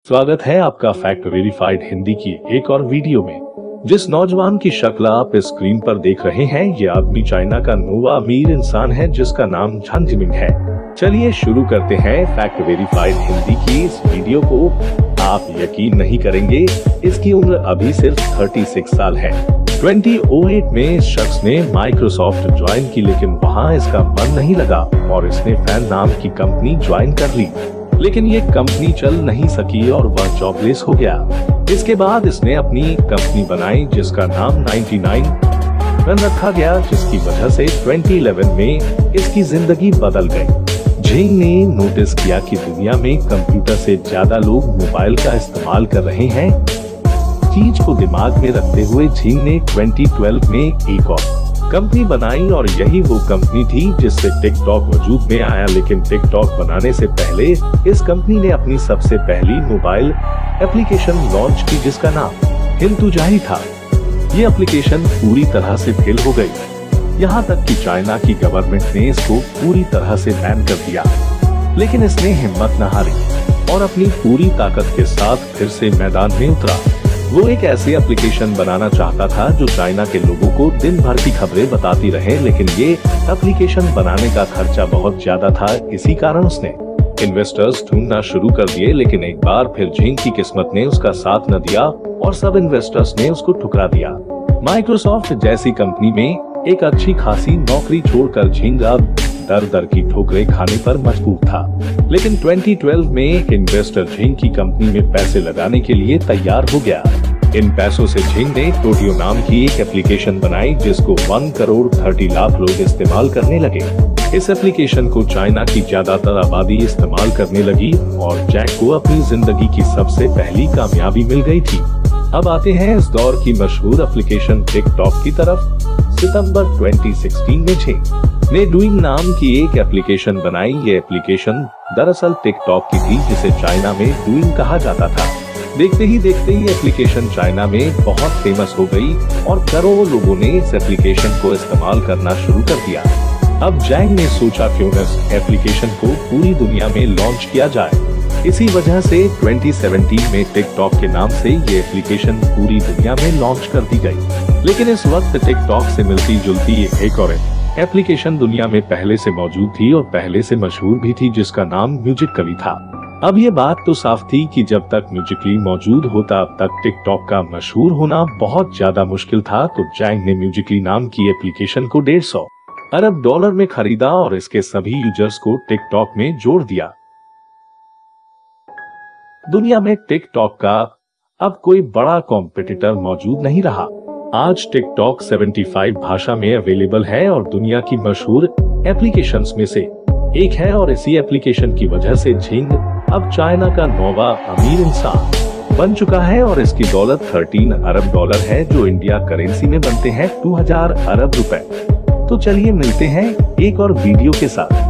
स्वागत है आपका फैक्ट वेरीफाइड हिंदी की एक और वीडियो में। जिस नौजवान की शक्ल आप इस स्क्रीन पर देख रहे हैं, ये आदमी चाइना का नोवा अमीर इंसान है जिसका नाम झेंग जिमिंग है। चलिए शुरू करते हैं फैक्ट वेरीफाइड हिंदी की इस वीडियो को। आप यकीन नहीं करेंगे, इसकी उम्र अभी सिर्फ 36 साल है। 2008 में इस शख्स ने माइक्रोसॉफ्ट ज्वाइन की, लेकिन वहाँ इसका मन नहीं लगा और इसने फैन नाम की कंपनी ज्वाइन कर ली। लेकिन ये कंपनी चल नहीं सकी और वह जॉबलेस हो गया। इसके बाद इसने अपनी कंपनी बनाई जिसका नाम 99 रन रखा गया, जिसकी वजह से 2011 में इसकी जिंदगी बदल गई। झेंग ने नोटिस किया कि दुनिया में कंप्यूटर से ज्यादा लोग मोबाइल का इस्तेमाल कर रहे हैं। चीज को दिमाग में रखते हुए झेंग ने 2012 में एक और कंपनी बनाई और यही वो कंपनी थी जिससे टिकटॉक वजूद में आया। लेकिन टिकटॉक बनाने से पहले इस कंपनी ने अपनी सबसे पहली मोबाइल एप्लीकेशन लॉन्च की जिसका नाम हिंतुजाई था। ये एप्लीकेशन पूरी तरह से फेल हो गई, यहाँ तक कि चाइना की गवर्नमेंट ने इसको पूरी तरह से बैन कर दिया। लेकिन इसने हिम्मत न हारी और अपनी पूरी ताकत के साथ फिर से मैदान में उतरा। वो एक ऐसी एप्लीकेशन बनाना चाहता था जो चाइना के लोगों को दिन भर की खबरें बताती रहे, लेकिन ये एप्लीकेशन बनाने का खर्चा बहुत ज्यादा था। इसी कारण उसने इन्वेस्टर्स ढूंढना शुरू कर दिए, लेकिन एक बार फिर झेंग की किस्मत ने उसका साथ न दिया और सब इन्वेस्टर्स ने उसको ठुकरा दिया। माइक्रोसॉफ्ट जैसी कंपनी में एक अच्छी खासी नौकरी छोड़कर झेंग अब दर दर की ठोकरें खाने पर मजबूर था। लेकिन 2012 में एक इन्वेस्टर झेंग की कंपनी में पैसे लगाने के लिए तैयार हो गया। इन पैसों से झेंग ने टोटियो नाम की एक एप्लीकेशन बनाई जिसको 1 करोड़ 30 लाख लोग इस्तेमाल करने लगे। इस एप्लीकेशन को चाइना की ज्यादातर आबादी इस्तेमाल करने लगी और जैक को अपनी जिंदगी की सबसे पहली कामयाबी मिल गई थी। अब आते हैं इस दौर की मशहूर एप्लीकेशन टिकटॉक की तरफ। सितंबर 2016 में झेंग ने डूइंग नाम की एक एप्लीकेशन बनाई। ये एप्लीकेशन दरअसल टिकटॉक की थी जिसे चाइना में डूइंग कहा जाता था। देखते ही देखते ये एप्लीकेशन चाइना में बहुत फेमस हो गई और करोड़ों लोगों ने इस एप्लीकेशन को इस्तेमाल करना शुरू कर दिया। अब जैंग ने सोचा क्यों न इस एप्लीकेशन को पूरी दुनिया में लॉन्च किया जाए। इसी वजह से 2017 में टिकटॉक के नाम से ये एप्लीकेशन पूरी दुनिया में लॉन्च कर दी गई। लेकिन इस वक्त टिकटॉक से मिलती जुलती एक और एप्लीकेशन दुनिया में पहले से मौजूद थी और पहले से मशहूर भी थी जिसका नाम म्यूजिकली था। अब ये बात तो साफ थी कि जब तक म्यूजिकली मौजूद होता अब तक टिकटॉक का मशहूर होना बहुत ज्यादा मुश्किल था। तो जैंग ने म्यूजिकली नाम की एप्लीकेशन को 150 अरब डॉलर में खरीदा और इसके सभी यूजर्स को टिकटॉक में जोड़ दिया। दुनिया में टिकटॉक का अब कोई बड़ा कॉम्पिटिटर मौजूद नहीं रहा। आज टिकटॉक 75 भाषा में अवेलेबल है और दुनिया की मशहूर एप्लीकेशंस में से एक है। और इसी एप्लीकेशन की वजह से झेंग अब चाइना का नौवा अमीर इंसान बन चुका है और इसकी दौलत 13 अरब डॉलर है, जो इंडिया करेंसी में बनते हैं 2000 अरब रुपए। तो चलिए मिलते हैं एक और वीडियो के साथ।